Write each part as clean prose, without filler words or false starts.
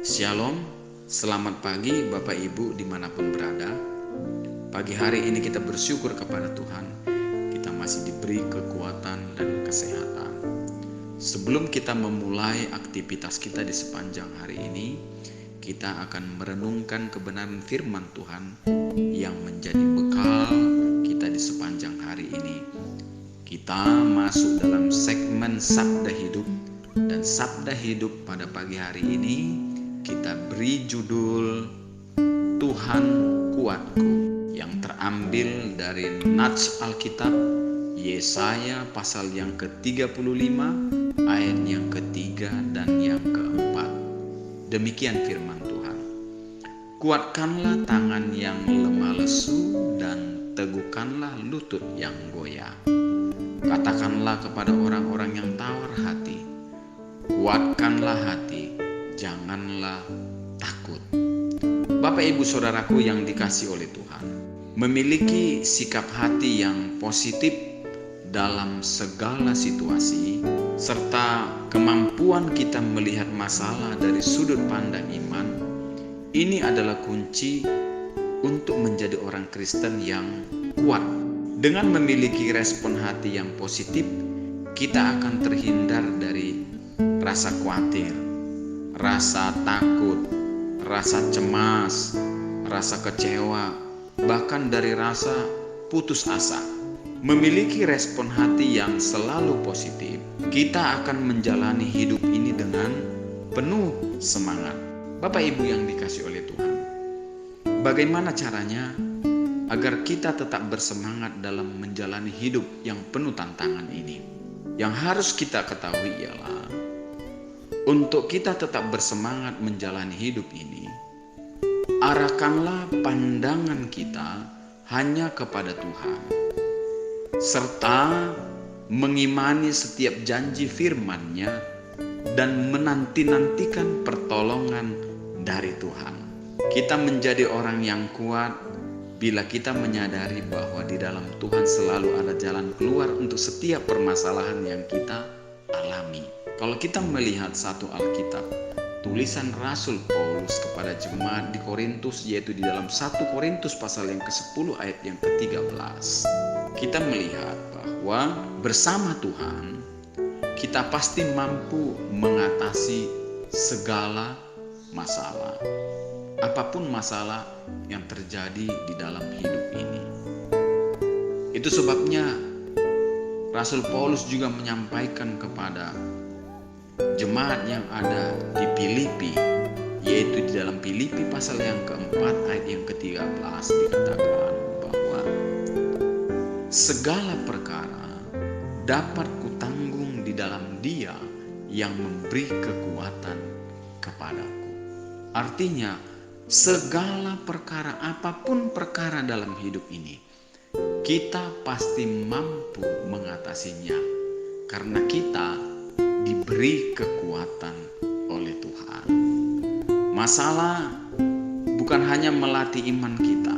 Shalom, selamat pagi Bapak Ibu dimanapun berada. Pagi hari ini kita bersyukur kepada Tuhan, kita masih diberi kekuatan dan kesehatan. Sebelum kita memulai aktivitas kita di sepanjang hari ini, kita akan merenungkan kebenaran firman Tuhan yang menjadi bekal kita di sepanjang hari ini. Kita masuk dalam segmen Sabda Hidup, dan Sabda Hidup pada pagi hari ini kita beri judul Tuhan Kuatku, yang terambil dari nats Alkitab Yesaya pasal yang ke-35 ayat yang ketiga dan yang keempat. Demikian firman Tuhan. Kuatkanlah tangan yang lemah lesu dan teguhkanlah lutut yang goyah. Katakanlah kepada orang-orang yang tawar hati, kuatkanlah hati, janganlah takut. Bapak Ibu Saudaraku yang dikasihi oleh Tuhan, memiliki sikap hati yang positif dalam segala situasi, serta kemampuan kita melihat masalah dari sudut pandang iman, ini adalah kunci untuk menjadi orang Kristen yang kuat. Dengan memiliki respon hati yang positif, kita akan terhindar dari rasa khawatir, rasa takut, rasa cemas, rasa kecewa, bahkan dari rasa putus asa. Memiliki respon hati yang selalu positif, kita akan menjalani hidup ini dengan penuh semangat. Bapak Ibu yang dikasihi oleh Tuhan, bagaimana caranya agar kita tetap bersemangat dalam menjalani hidup yang penuh tantangan ini? Yang harus kita ketahui ialah, untuk kita tetap bersemangat menjalani hidup ini, arahkanlah pandangan kita hanya kepada Tuhan, serta mengimani setiap janji firman-Nya dan menanti-nantikan pertolongan dari Tuhan. Kita menjadi orang yang kuat bila kita menyadari bahwa di dalam Tuhan selalu ada jalan keluar untuk setiap permasalahan yang kita alami. Kalau kita melihat satu Alkitab, tulisan Rasul Paulus kepada jemaat di Korintus, yaitu di dalam 1 Korintus pasal yang ke-10 ayat yang ke-13, kita melihat bahwa bersama Tuhan kita pasti mampu mengatasi segala masalah, apapun masalah yang terjadi di dalam hidup ini. Itu sebabnya Rasul Paulus juga menyampaikan kepada jemaat yang ada di Filipi, yaitu di dalam Filipi pasal yang keempat ayat yang ke-13 dikatakan bahwa segala perkara dapat kutanggung di dalam Dia yang memberi kekuatan kepadaku. Artinya, segala perkara, apapun perkara dalam hidup ini, kita pasti mampu mengatasinya karena kita diberi kekuatan oleh Tuhan. Masalah bukan hanya melatih iman kita,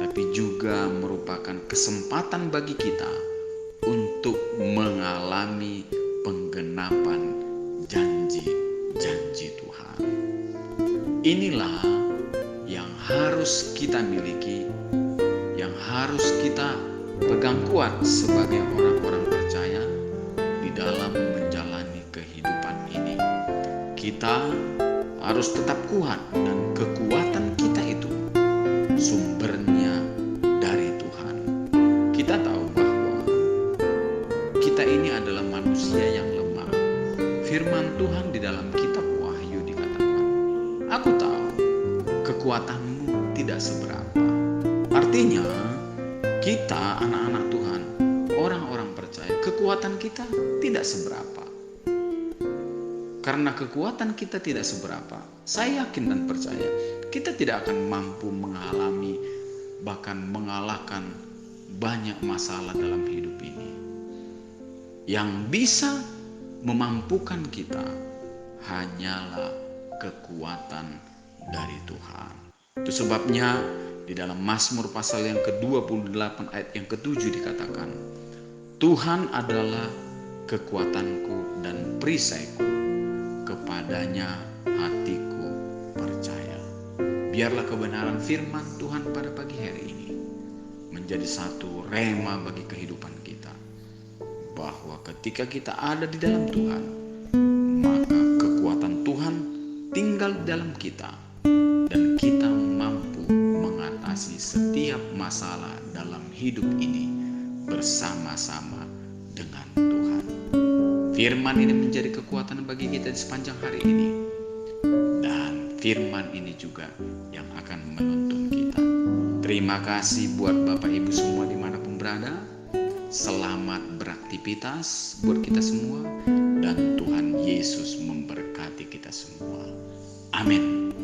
tapi juga merupakan kesempatan bagi kita untuk mengalami penggenapan janji-janji Tuhan. Inilah yang harus kita miliki, yang harus kita pegang kuat sebagai orang-orang percaya di dalam menjalani kehidupan ini. Kita harus tetap kuat, dan kekuatan kita itu sumbernya dari Tuhan. Kita tahu bahwa kita ini adalah manusia yang lemah. Firman Tuhan di dalam kitab Wahyu dikatakan, aku tahu kekuatanmu tidak seberapa. Artinya, kita anak-anak Tuhan, orang-orang percaya, kekuatan kita tidak seberapa. Karena kekuatan kita tidak seberapa, saya yakin dan percaya kita tidak akan mampu mengalami, bahkan mengalahkan banyak masalah dalam hidup ini. Yang bisa memampukan kita hanyalah kekuatan dari Tuhan. Itu sebabnya di dalam Mazmur pasal yang ke-28 ayat yang ke-7 dikatakan, Tuhan adalah kekuatanku dan perisaiku, kepadanya hatiku percaya. Biarlah kebenaran firman Tuhan pada pagi hari ini menjadi satu rema bagi kehidupan kita, bahwa ketika kita ada di dalam Tuhan, maka kekuatan Tuhan tinggal di dalam kita, dan kita mampu mengatasi setiap masalah dalam hidup ini bersama-sama dengan Tuhan. Firman ini menjadi kekuatan bagi kita di sepanjang hari ini, dan firman ini juga yang akan menuntun kita. Terima kasih buat Bapak Ibu semua dimanapun berada. Selamat beraktivitas buat kita semua, dan Tuhan Yesus memberkati kita semua. Amin.